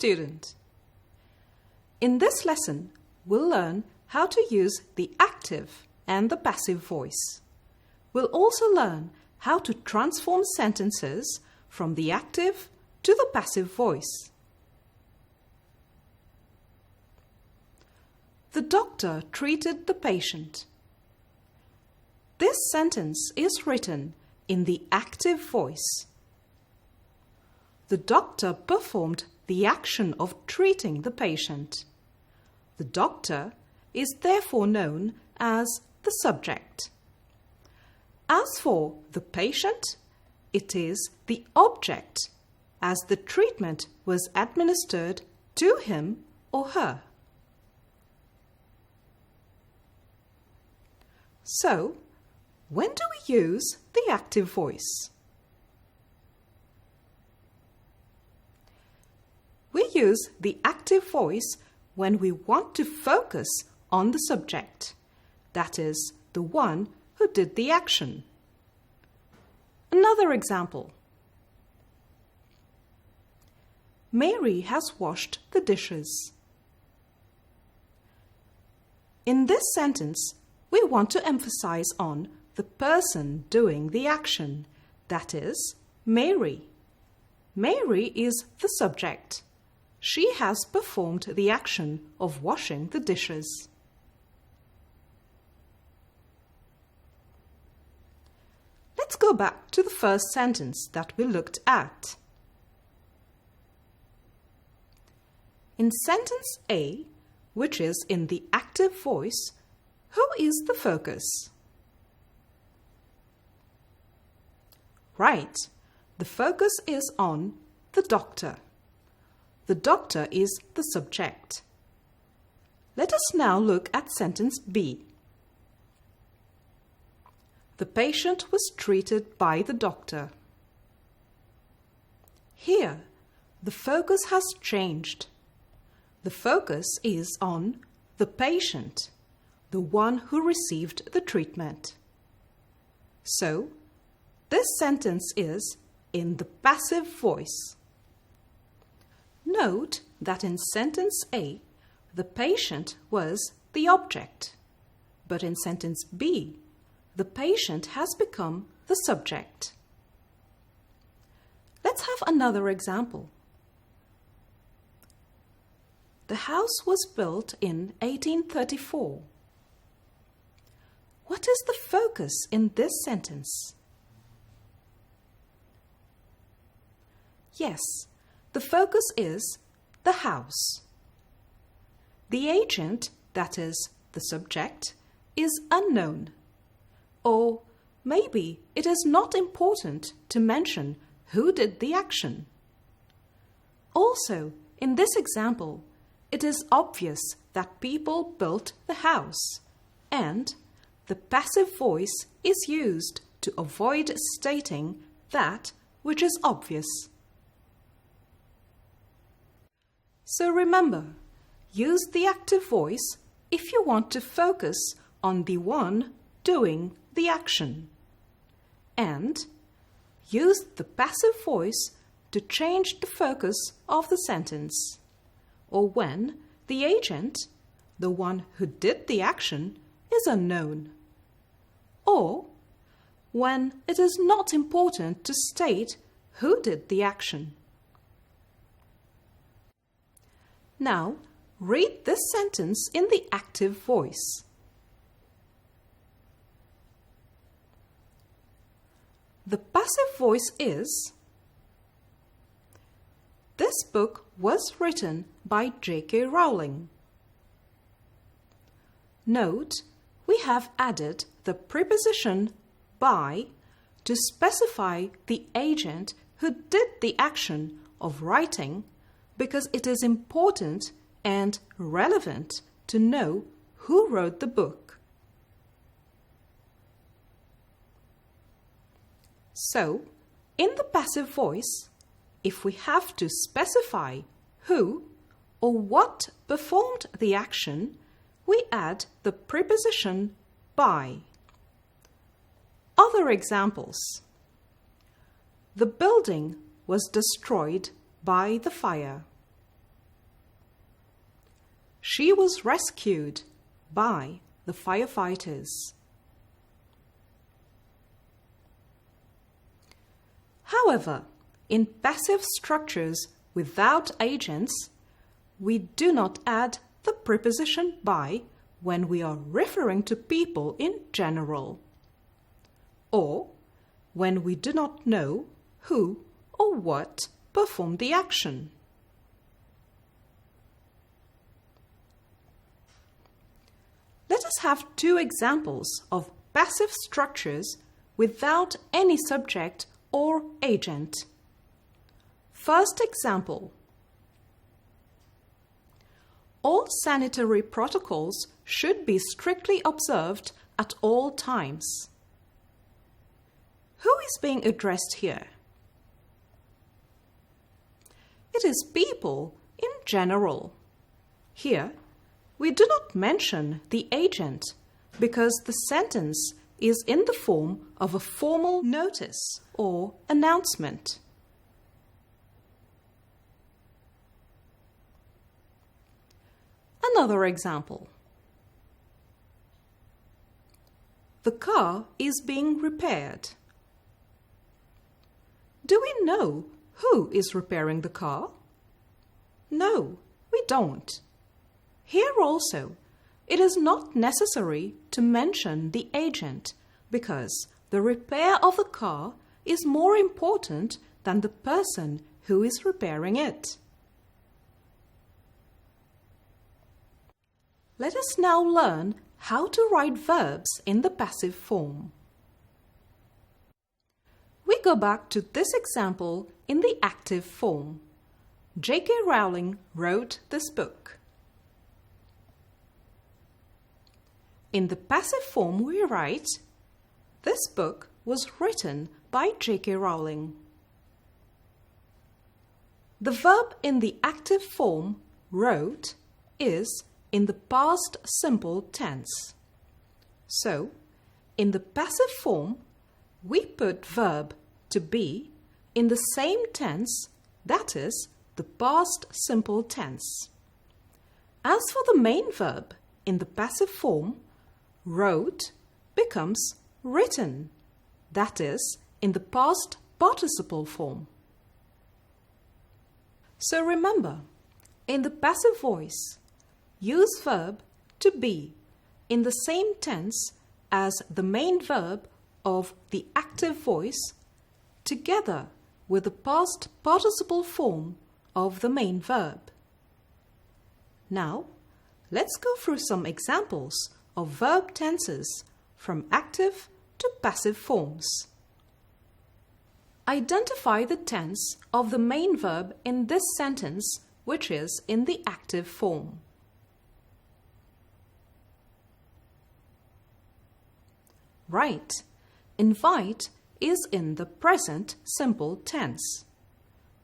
student. In this lesson, we'll learn how to use the active and the passive voice. We'll also learn how to transform sentences from the active to the passive voice. The doctor treated the patient. This sentence is written in the active voice. The doctor performed the action of treating the patient. The doctor is therefore known as the subject. As for the patient, it is the object, as the treatment was administered to him or her. So, when do we use the active voice? We use the active voice when we want to focus on the subject, that is, the one who did the action. Another example. Mary has washed the dishes. In this sentence, we want to emphasize on the person doing the action, that is, Mary. Mary is the subject. She has performed the action of washing the dishes. Let's go back to the first sentence that we looked at. In sentence A, which is in the active voice, who is the focus? Right, the focus is on the doctor. The doctor is the subject. Let us now look at sentence B. The patient was treated by the doctor. Here, the focus has changed. The focus is on the patient, the one who received the treatment. So, this sentence is in the passive voice. Note that in sentence A, the patient was the object, but in sentence B, the patient has become the subject. Let's have another example. The house was built in 1834. What is the focus in this sentence? Yes, the focus is the house. The agent, that is, the subject, is unknown. Or maybe it is not important to mention who did the action. Also, in this example, it is obvious that people built the house, and the passive voice is used to avoid stating that which is obvious. So remember, use the active voice if you want to focus on the one doing the action. And use the passive voice to change the focus of the sentence, or when the agent, the one who did the action, is unknown, or when it is not important to state who did the action. Now, read this sentence in the active voice. The passive voice is: this book was written by J.K. Rowling. Note, we have added the preposition by to specify the agent who did the action of writing, because it is important and relevant to know who wrote the book. So, in the passive voice, if we have to specify who or what performed the action, we add the preposition by. Other examples. The building was destroyed by the fire. She was rescued by the firefighters. However, in passive structures without agents, we do not add the preposition by when we are referring to people in general, or when we do not know who or what performed the action. Let us have two examples of passive structures without any subject or agent. First example. All sanitary protocols should be strictly observed at all times. Who is being addressed here? It is people in general. Here, we do not mention the agent because the sentence is in the form of a formal notice or announcement. Another example. The car is being repaired. Do we know who is repairing the car? No, we don't. Here also, it is not necessary to mention the agent because the repair of the car is more important than the person who is repairing it. Let us now learn how to write verbs in the passive form. We go back to this example in the active form. J.K. Rowling wrote this book. In the passive form we write, this book was written by J.K. Rowling. The verb in the active form, wrote, is in the past simple tense. So, in the passive form, we put verb to be in the same tense, that is, the past simple tense. As for the main verb in the passive form, wrote becomes written, that is, in the past participle form. So remember, in the passive voice, use verb to be in the same tense as the main verb of the active voice together with the past participle form of the main verb. Now, let's go through some examples of verb tenses from active to passive forms. Identify the tense of the main verb in this sentence, which is in the active form. Right. Invite is in the present simple tense.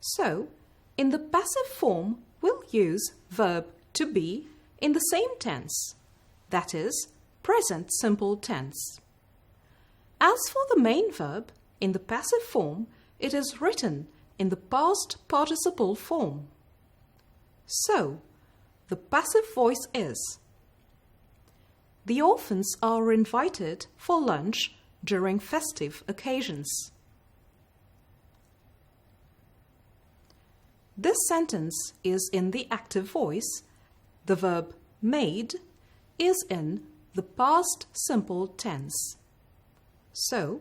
So, in the passive form, we'll use verb to be in the same tense, that is, present simple tense. As for the main verb, in the passive form, it is written in the past participle form. So, the passive voice is: the orphans are invited for lunch during festive occasions. This sentence is in the active voice. The verb made is in the past simple tense. So,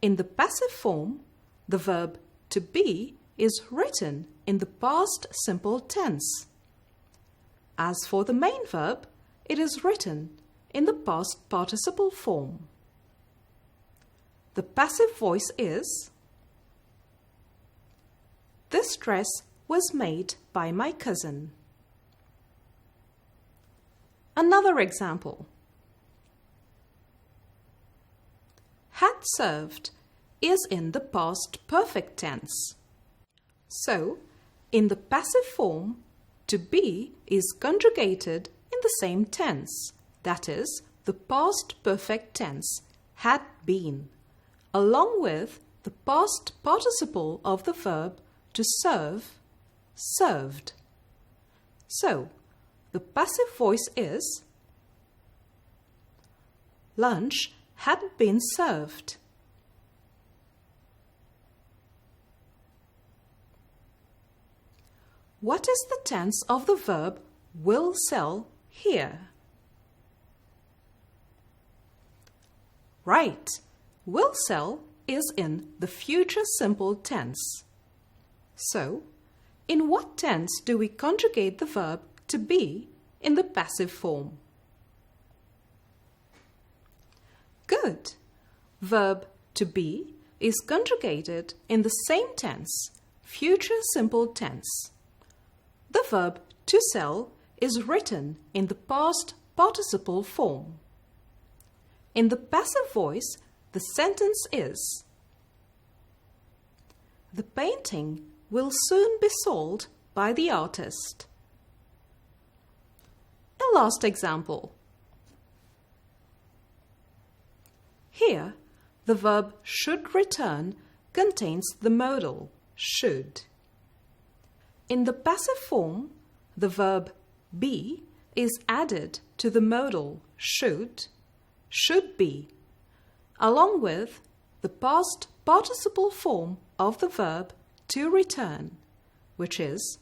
in the passive form, the verb to be is written in the past simple tense. As for the main verb, it is written in the past participle form. The passive voice is: this dress was made by my cousin. Another example. Had served is in the past perfect tense. So, in the passive form, to be is conjugated in the same tense, that is, the past perfect tense, had been, along with the past participle of the verb to serve, served. So, the passive voice is lunch had been served. What is the tense of the verb will sell here? Right, will sell is in the future simple tense. So, in what tense do we conjugate the verb to be in the passive form? Good. Verb to be is conjugated in the same tense, future simple tense. The verb to sell is written in the past participle form. In the passive voice, the sentence is: the painting will soon be sold by the artist. A last example. Here, the verb should return contains the modal should. In the passive form, the verb be is added to the modal should be, along with the past participle form of the verb to return, which is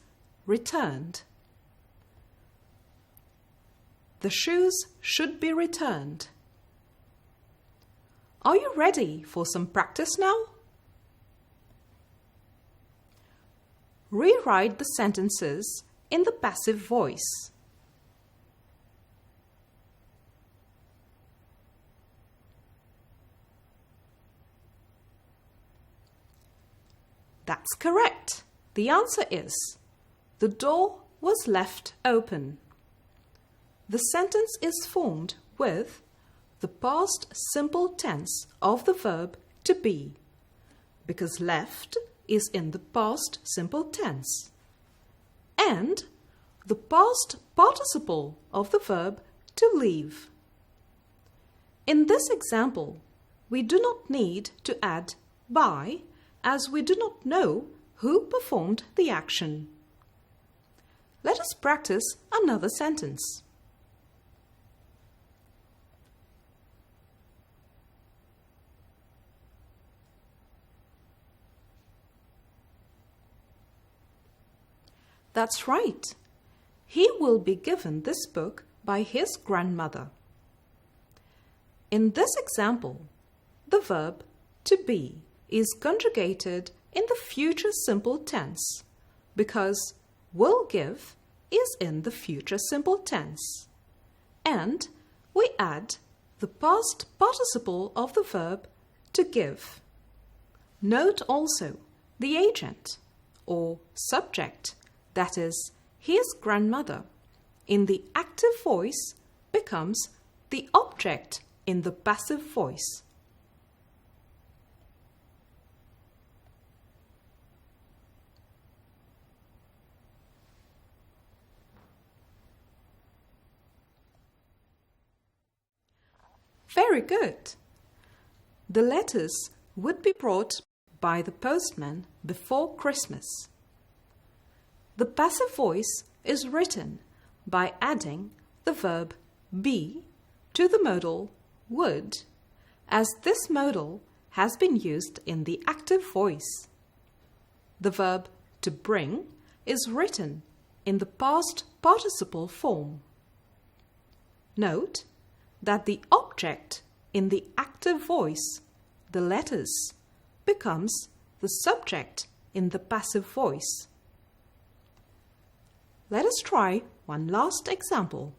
returned. The shoes should be returned. Are you ready for some practice now? Rewrite the sentences in the passive voice. That's correct. The answer is: the door was left open. The sentence is formed with the past simple tense of the verb to be, because left is in the past simple tense, and the past participle of the verb to leave. In this example, we do not need to add by, as we do not know who performed the action. Let us practice another sentence. That's right. He will be given this book by his grandmother. In this example, the verb to be is conjugated in the future simple tense because will give is in the future simple tense, and we add the past participle of the verb to give. Note also the agent or subject, that is, his grandmother, in the active voice becomes the object in the passive voice. Very good. The letters would be brought by the postman before Christmas. The passive voice is written by adding the verb be to the modal would, as this modal has been used in the active voice. The verb to bring is written in the past participle form. Note that the object in the active voice, the letters, becomes the subject in the passive voice. Let us try one last example.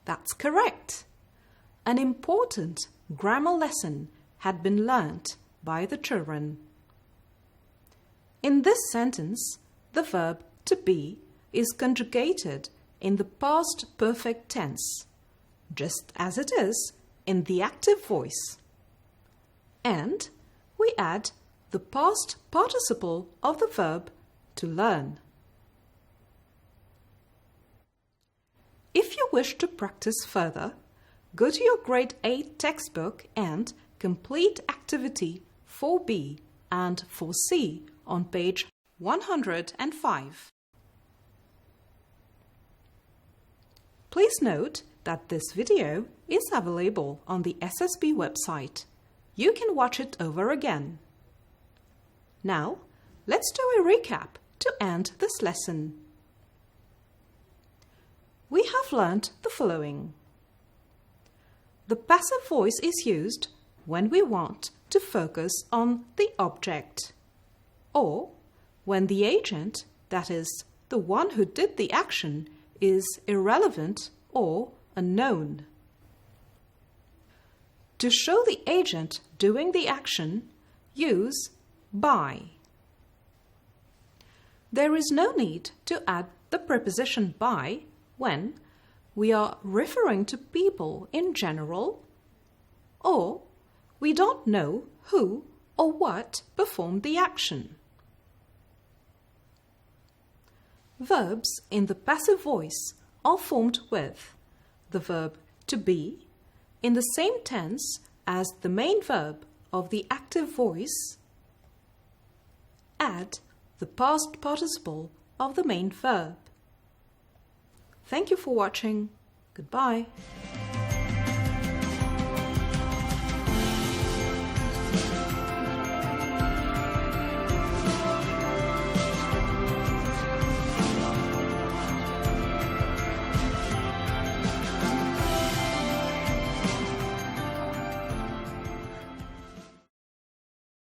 That's correct. An important grammar lesson had been learnt by the children. In this sentence, the verb to be is conjugated in the past perfect tense, just as it is in the active voice. And we add the past participle of the verb to learn. If you wish to practice further, go to your grade 8 textbook and complete activity 4B and 4C on page 105. Please note that this video is available on the SSB website. You can watch it over again. Now, let's do a recap to end this lesson. We have learnt the following. The passive voice is used when we want to focus on the object, or when the agent, that is, the one who did the action, is irrelevant or unknown. To show the agent doing the action, use by. There is no need to add the preposition by when we are referring to people in general, or we don't know who or what performed the action. Verbs in the passive voice are formed with the verb to be in the same tense as the main verb of the active voice. Add the past participle of the main verb. Thank you for watching. Goodbye.